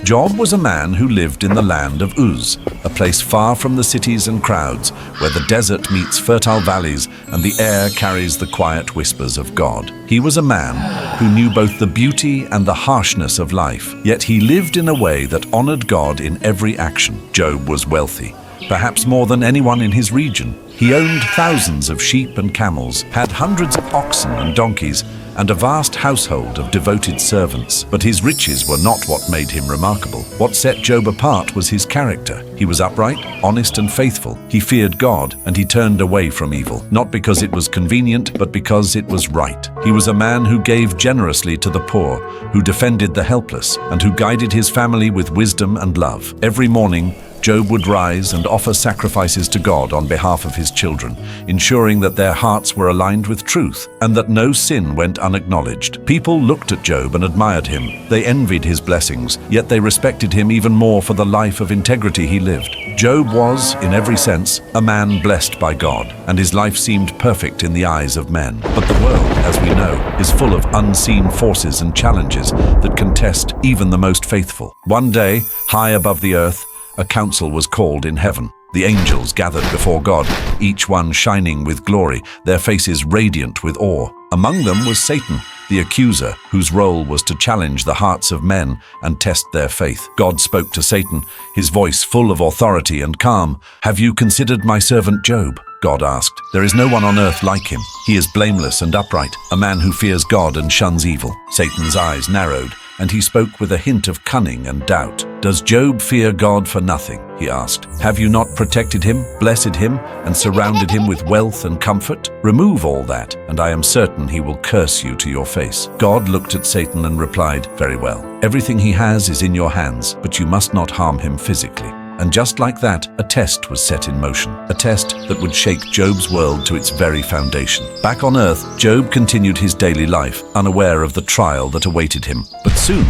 Job was a man who lived in the land of Uz, a place far from the cities and crowds, where the desert meets fertile valleys and the air carries the quiet whispers of God. He was a man who knew both the beauty and the harshness of life, yet he lived in a way that honored God in every action. Job was wealthy, perhaps more than anyone in his region. He owned thousands of sheep and camels, had hundreds of oxen and donkeys, and a vast household of devoted servants. But his riches were not what made him remarkable. What set Job apart was his character. He was upright, honest, and faithful. He feared God, and he turned away from evil, not because it was convenient, but because it was right. He was a man who gave generously to the poor, who defended the helpless, and who guided his family with wisdom and love. Every morning, Job would rise and offer sacrifices to God on behalf of his children, ensuring that their hearts were aligned with truth and that no sin went unacknowledged. People looked at Job and admired him. They envied his blessings, yet they respected him even more for the life of integrity he lived. Job was, in every sense, a man blessed by God, and his life seemed perfect in the eyes of men. But the world, as we know, is full of unseen forces and challenges that can test even the most faithful. One day, high above the earth, a council was called in heaven. The angels gathered before God, each one shining with glory, their faces radiant with awe. Among them was Satan, the accuser, whose role was to challenge the hearts of men and test their faith. God spoke to Satan, his voice full of authority and calm. "Have you considered my servant Job?" God asked. "There is no one on earth like him. He is blameless and upright, a man who fears God and shuns evil." Satan's eyes narrowed, and he spoke with a hint of cunning and doubt. "Does Job fear God for nothing?" he asked. "Have you not protected him, blessed him, and surrounded him with wealth and comfort? Remove all that, and I am certain he will curse you to your face." God looked at Satan and replied, "Very well. Everything he has is in your hands, but you must not harm him physically." And just like that, a test was set in motion, a test that would shake Job's world to its very foundation. Back on earth, Job continued his daily life, unaware of the trial that awaited him. But soon,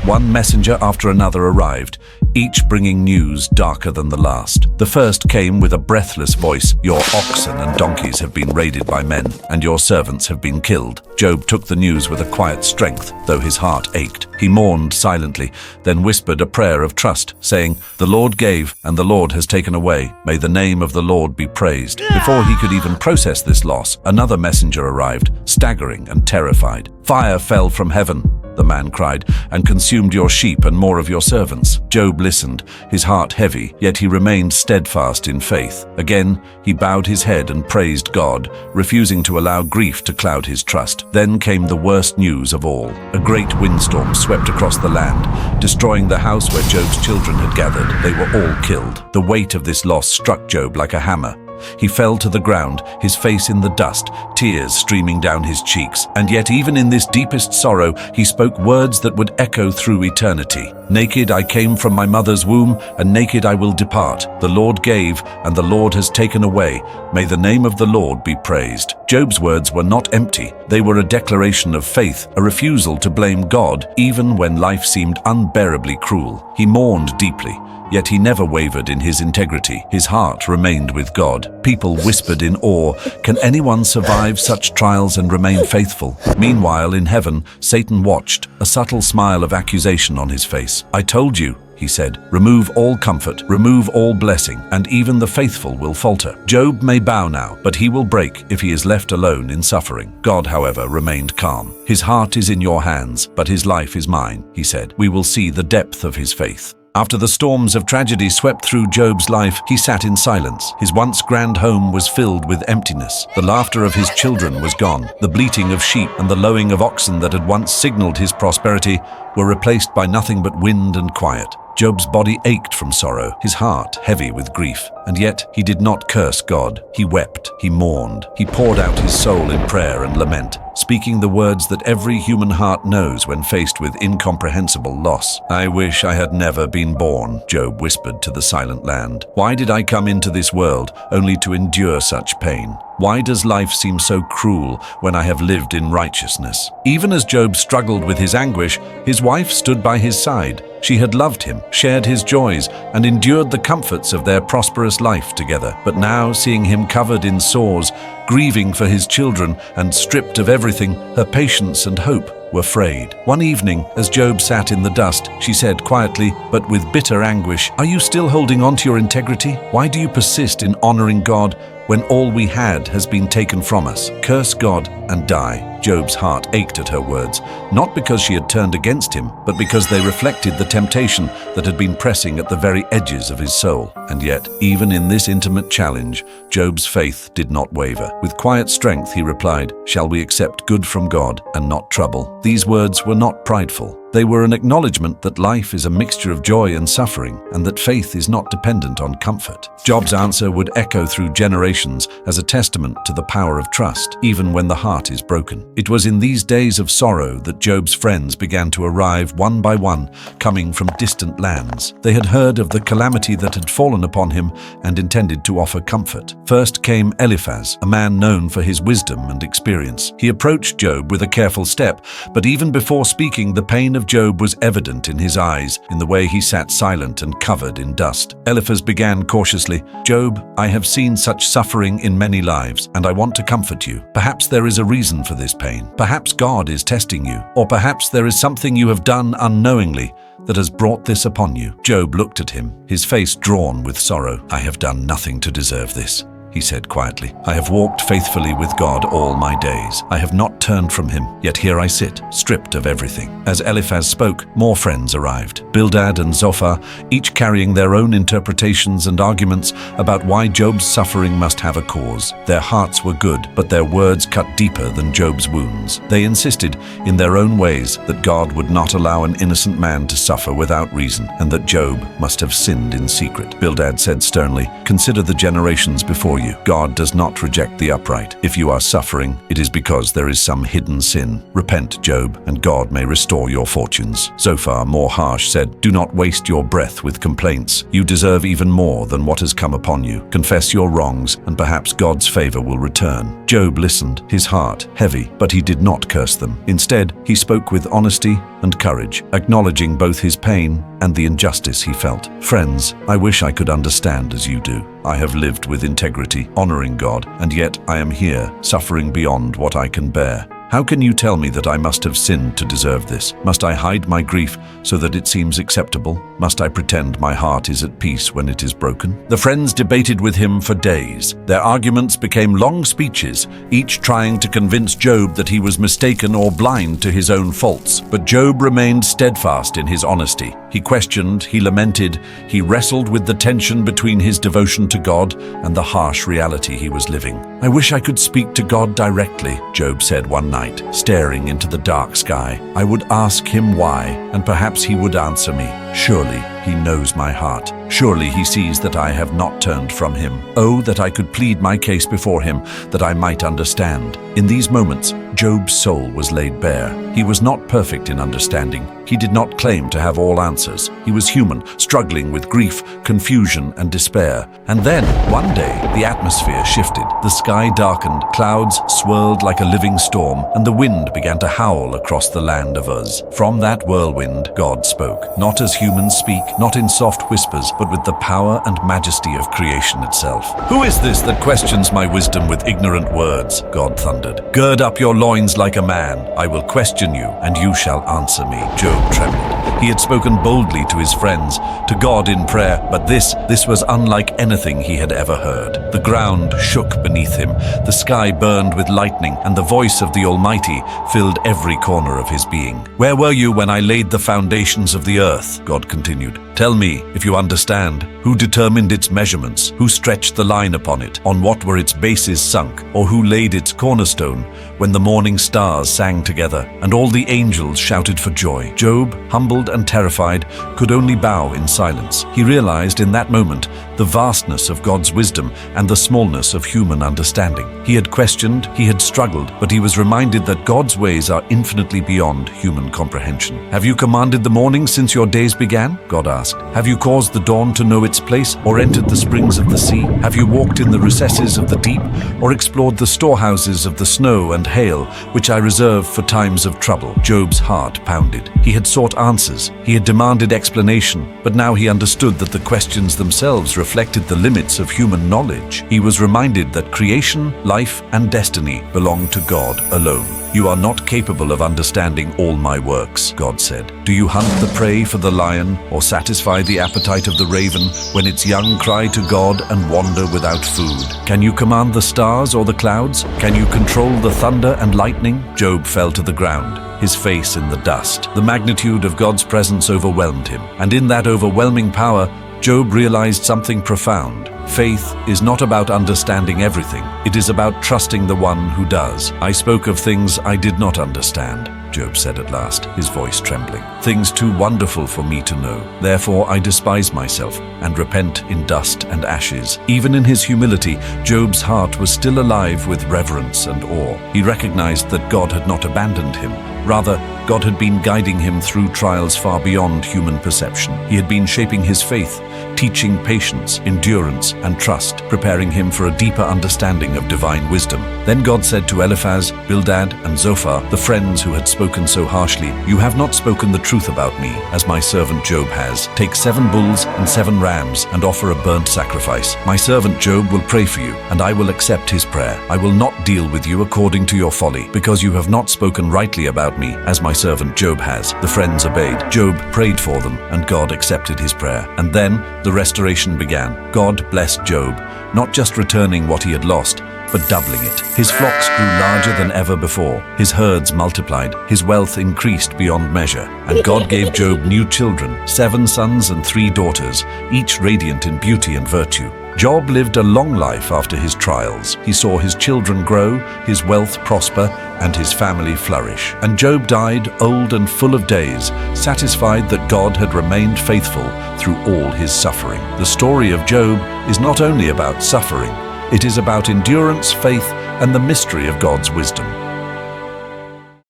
one messenger after another arrived, each bringing news darker than the last. The first came with a breathless voice, "Your oxen and donkeys have been raided by men, and your servants have been killed." Job took the news with a quiet strength, though his heart ached. He mourned silently, then whispered a prayer of trust, saying, "The Lord gave, and the Lord has taken away. May the name of the Lord be praised." Before he could even process this loss, another messenger arrived, staggering and terrified. "Fire fell from heaven," the man cried, "and consumed your sheep and more of your servants." Job listened, his heart heavy, yet he remained steadfast in faith. Again, he bowed his head and praised God, refusing to allow grief to cloud his trust. Then came the worst news of all. A great windstorm swept across the land, destroying the house where Job's children had gathered. They were all killed. The weight of this loss struck Job like a hammer. He fell to the ground, his face in the dust, tears streaming down his cheeks. And yet even in this deepest sorrow, he spoke words that would echo through eternity. "Naked I came from my mother's womb, and naked I will depart. The Lord gave, and the Lord has taken away. May the name of the Lord be praised." Job's words were not empty. They were a declaration of faith, a refusal to blame God, even when life seemed unbearably cruel. He mourned deeply, yet he never wavered in his integrity. His heart remained with God. People whispered in awe, "Can anyone survive such trials and remain faithful?" Meanwhile, in heaven, Satan watched, a subtle smile of accusation on his face. "I told you," he said, "remove all comfort, remove all blessing, and even the faithful will falter. Job may bow now, but he will break if he is left alone in suffering." God, however, remained calm. "His heart is in your hands, but his life is mine," he said. "We will see the depth of his faith." After the storms of tragedy swept through Job's life, he sat in silence. His once grand home was filled with emptiness. The laughter of his children was gone. The bleating of sheep and the lowing of oxen that had once signaled his prosperity were replaced by nothing but wind and quiet. Job's body ached from sorrow, his heart heavy with grief. And yet he did not curse God. He wept, he mourned, he poured out his soul in prayer and lament, speaking the words that every human heart knows when faced with incomprehensible loss. "I wish I had never been born," Job whispered to the silent land. "Why did I come into this world only to endure such pain? Why does life seem so cruel when I have lived in righteousness?" Even as Job struggled with his anguish, his wife stood by his side. She had loved him, shared his joys, and endured the comforts of their prosperous life together. But now, seeing him covered in sores, grieving for his children, and stripped of everything, her patience and hope were frayed. One evening, as Job sat in the dust, she said quietly, but with bitter anguish, "Are you still holding on to your integrity? Why do you persist in honoring God when all we had has been taken from us? Curse God and die." Job's heart ached at her words, not because she had turned against him, but because they reflected the temptation that had been pressing at the very edges of his soul. And yet, even in this intimate challenge, Job's faith did not waver. With quiet strength, he replied, "Shall we accept good from God and not trouble?" These words were not prideful. They were an acknowledgement that life is a mixture of joy and suffering, and that faith is not dependent on comfort. Job's answer would echo through generations as a testament to the power of trust, even when the heart is broken. It was in these days of sorrow that Job's friends began to arrive one by one, coming from distant lands. They had heard of the calamity that had fallen upon him and intended to offer comfort. First came Eliphaz, a man known for his wisdom and experience. He approached Job with a careful step, but even before speaking, the pain of Job was evident in his eyes, in the way he sat silent and covered in dust. Eliphaz began cautiously, "Job, I have seen such suffering in many lives, and I want to comfort you. Perhaps there is a reason for this pain. Perhaps God is testing you, or perhaps there is something you have done unknowingly that has brought this upon you." Job looked at him, his face drawn with sorrow. "I have done nothing to deserve this," he said quietly. "I have walked faithfully with God all my days. I have not turned from him, yet here I sit, stripped of everything." As Eliphaz spoke, more friends arrived. Bildad and Zophar, each carrying their own interpretations and arguments about why Job's suffering must have a cause. Their hearts were good, but their words cut deeper than Job's wounds. They insisted, in their own ways, that God would not allow an innocent man to suffer without reason, and that Job must have sinned in secret. Bildad said sternly, "Consider the generations before you. God does not reject the upright. If you are suffering, it is because there is some hidden sin. Repent, Job, and God may restore your fortunes." Zophar, more harsh, said, "Do not waste your breath with complaints. You deserve even more than what has come upon you. Confess your wrongs, and perhaps God's favor will return." Job listened, his heart heavy, but he did not curse them. Instead, he spoke with honesty and courage, acknowledging both his pain and the injustice he felt. "Friends, I wish I could understand as you do. I have lived with integrity, honoring God, and yet I am here, suffering beyond what I can bear. How can you tell me that I must have sinned to deserve this? Must I hide my grief so that it seems acceptable? Must I pretend my heart is at peace when it is broken?" The friends debated with him for days. Their arguments became long speeches, each trying to convince Job that he was mistaken or blind to his own faults. But Job remained steadfast in his honesty. He questioned, he lamented, he wrestled with the tension between his devotion to God and the harsh reality he was living. "I wish I could speak to God directly," Job said one night, staring into the dark sky. "I would ask him why, and perhaps he would answer me. Surely he knows my heart. Surely he sees that I have not turned from him. Oh, that I could plead my case before him, that I might understand." In these moments, Job's soul was laid bare. He was not perfect in understanding. He did not claim to have all answers. He was human, struggling with grief, confusion, and despair. And then, one day, the atmosphere shifted. The sky darkened, clouds swirled like a living storm, and the wind began to howl across the land of Uz. From that whirlwind, God spoke, not as humans speak, not in soft whispers, but with the power and majesty of creation itself. "Who is this that questions my wisdom with ignorant words?" God thundered. "Gird up your loins like a man. I will question you, and you shall answer me." Job trembled. He had spoken boldly to his friends, to God in prayer, but this was unlike anything he had ever heard. The ground shook beneath him, the sky burned with lightning, and the voice of the Almighty filled every corner of his being. "Where were you when I laid the foundations of the earth?" God continued. "Tell me, if you understand, who determined its measurements, who stretched the line upon it, on what were its bases sunk, or who laid its cornerstone, when the morning stars sang together, and all the angels shouted for joy?" Job, humbled and terrified, could only bow in silence. He realized in that moment the vastness of God's wisdom and the smallness of human understanding. He had questioned, he had struggled, but he was reminded that God's ways are infinitely beyond human comprehension. "Have you commanded the morning since your days began?" God asked. "Have you caused the dawn to know its place, or entered the springs of the sea? Have you walked in the recesses of the deep, or explored the storehouses of the snow and hail, which I reserve for times of trouble?" Job's heart pounded. He had sought answers, he had demanded explanation, but now he understood that the questions themselves reflected the limits of human knowledge. He was reminded that creation, life, and destiny belong to God alone. "You are not capable of understanding all my works," God said. "Do you hunt the prey for the lion or satisfy the appetite of the raven when its young cry to God and wander without food? Can you command the stars or the clouds? Can you control the thunder and lightning?" Job fell to the ground, his face in the dust. The magnitude of God's presence overwhelmed him, and in that overwhelming power, Job realized something profound. Faith is not about understanding everything. It is about trusting the one who does. "I spoke of things I did not understand," Job said at last, his voice trembling. "Things too wonderful for me to know. Therefore I despise myself and repent in dust and ashes." Even in his humility, Job's heart was still alive with reverence and awe. He recognized that God had not abandoned him. Rather, God had been guiding him through trials far beyond human perception. He had been shaping his faith, teaching patience, endurance, and trust, preparing him for a deeper understanding of divine wisdom. Then God said to Eliphaz, Bildad, and Zophar, the friends who had spoken so harshly, "You have not spoken the truth about me, as my servant Job has. Take 7 bulls and 7 rams and offer a burnt sacrifice. My servant Job will pray for you, and I will accept his prayer. I will not deal with you according to your folly, because you have not spoken rightly about me, as my servant Job has." The friends obeyed. Job prayed for them, and God accepted his prayer. And then the restoration began. God blessed Job, not just returning what he had lost, but doubling it. His flocks grew larger than ever before. His herds multiplied. His wealth increased beyond measure. And God gave Job new children, 7 sons and 3 daughters, each radiant in beauty and virtue. Job lived a long life after his trials. He saw his children grow, his wealth prosper, and his family flourish. And Job died old and full of days, satisfied that God had remained faithful through all his suffering. The story of Job is not only about suffering, it is about endurance, faith, and the mystery of God's wisdom.